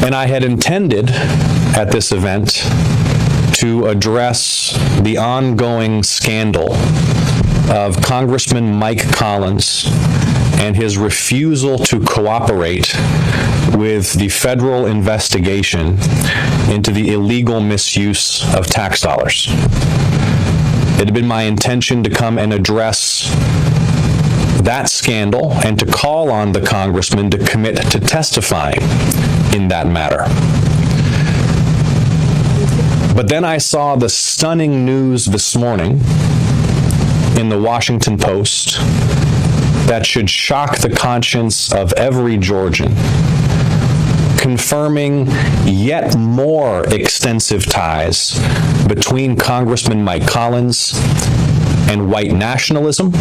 And I had intended at this event to address the ongoing scandal of Congressman Mike Collins and his refusal to cooperate with the federal investigation into the illegal misuse of tax dollars. It had been my intention to come and address that scandal and to call on the congressman to commit to testifying in that matter. But then I saw the stunning news this morning in the Washington Post that should shock the conscience of every Georgian, confirming yet more extensive ties between Congressman Mike Collins and white nationalism,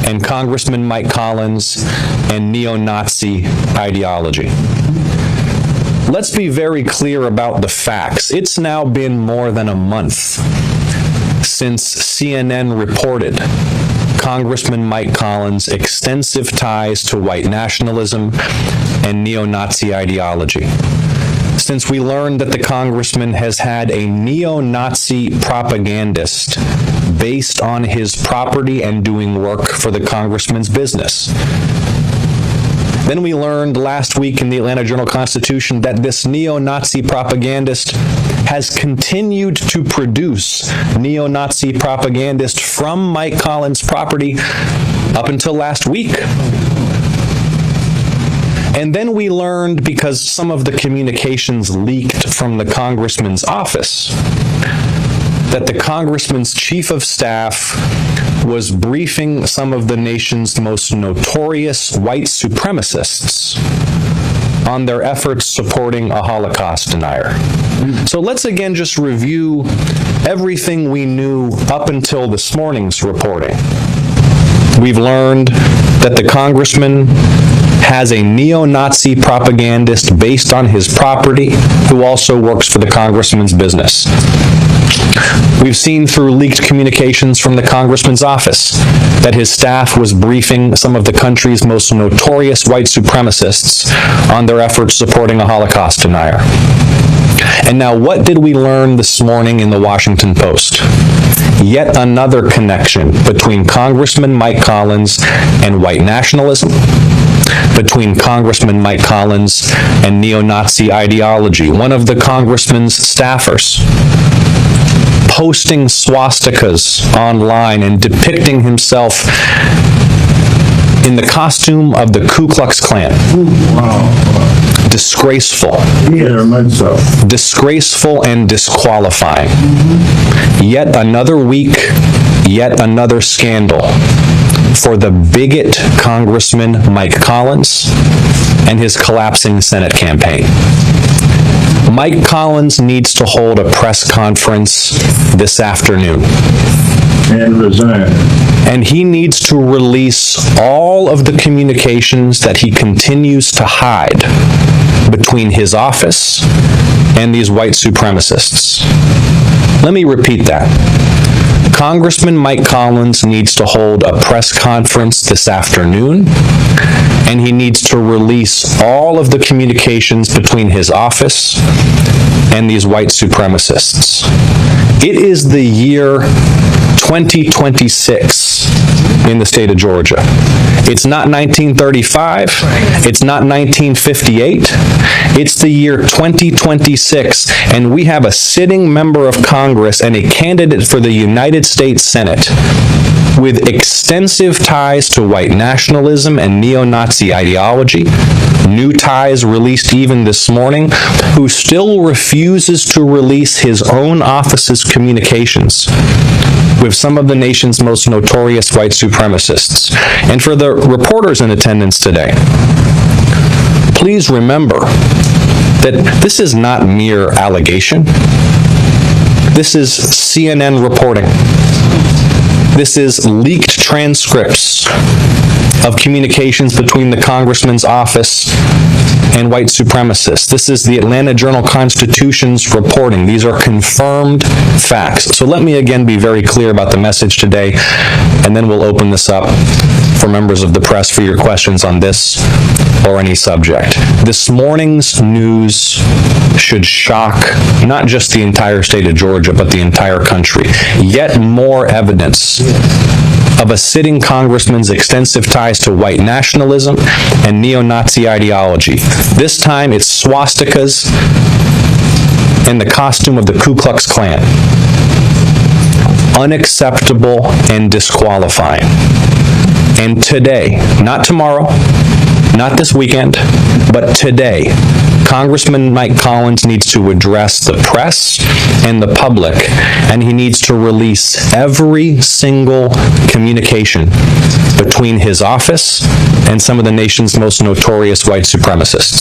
and Congressman Mike Collins and neo-Nazi ideology. Let's be very clear about the facts. It's now been more than a month since CNN reported Congressman Mike Collins' extensive ties to white nationalism and neo-Nazi ideology. Since we learned that the congressman has had a neo-Nazi propagandist based on his property and doing work for the congressman's business. Then we learned last week in the Atlanta Journal-Constitution that this neo-Nazi propagandist has continued to produce neo-Nazi propagandist from Mike Collins' property up until last week. And then we learned, because some of the communications leaked from the congressman's office, that the congressman's chief of staff was briefing some of the nation's most notorious white supremacists on their efforts supporting a Holocaust denier. So let's again just review everything we knew up until this morning's reporting. We've learned that the congressman has a neo-Nazi propagandist based on his property who also works for the congressman's business. We've seen through leaked communications from the congressman's office that his staff was briefing some of the country's most notorious white supremacists on their efforts supporting a Holocaust denier. And now, what did we learn this morning in the Washington Post? Yet another connection between Congressman Mike Collins and white nationalism, between Congressman Mike Collins and neo-Nazi ideology. One of the congressman's staffers posting swastikas online and depicting himself in the costume of the Ku Klux Klan. Wow. Disgraceful. Yeah, so. Disgraceful and disqualifying. Yet another week, yet another scandal for the bigot Congressman Mike Collins and his collapsing Senate campaign. Mike Collins needs to hold a press conference this afternoon. And resign. And he needs to release all of the communications that he continues to hide between his office and these white supremacists. Let me repeat that. Congressman Mike Collins needs to hold a press conference this afternoon, and he needs to release all of the communications between his office and these white supremacists. It is the year 2026 in the state of Georgia. It's not 1935. It's not 1958. It's the year 2026, and we have a sitting member of Congress and a candidate for the United States Senate with extensive ties to white nationalism and neo-Nazi ideology, new ties released even this morning, who still refuses to release his own office's communications with some of the nation's most notorious white supremacists. And for the reporters in attendance today, please remember that this is not mere allegation. This is CNN reporting. This is leaked transcripts of communications between the congressman's office and white supremacists. This is the Atlanta Journal-Constitution's reporting. These are confirmed facts. So let me again be very clear about the message today, and then we'll open this up for members of the press for your questions on this or any subject. This morning's news should shock not just the entire state of Georgia, but the entire country. Yet more evidence of a sitting congressman's extensive ties to white nationalism and neo-Nazi ideology. This time it's swastikas and the costume of the Ku Klux Klan. Unacceptable and disqualifying. And today, not tomorrow, not this weekend, but today, Congressman Mike Collins needs to address the press and the public, and he needs to release every single communication between his office and some of the nation's most notorious white supremacists.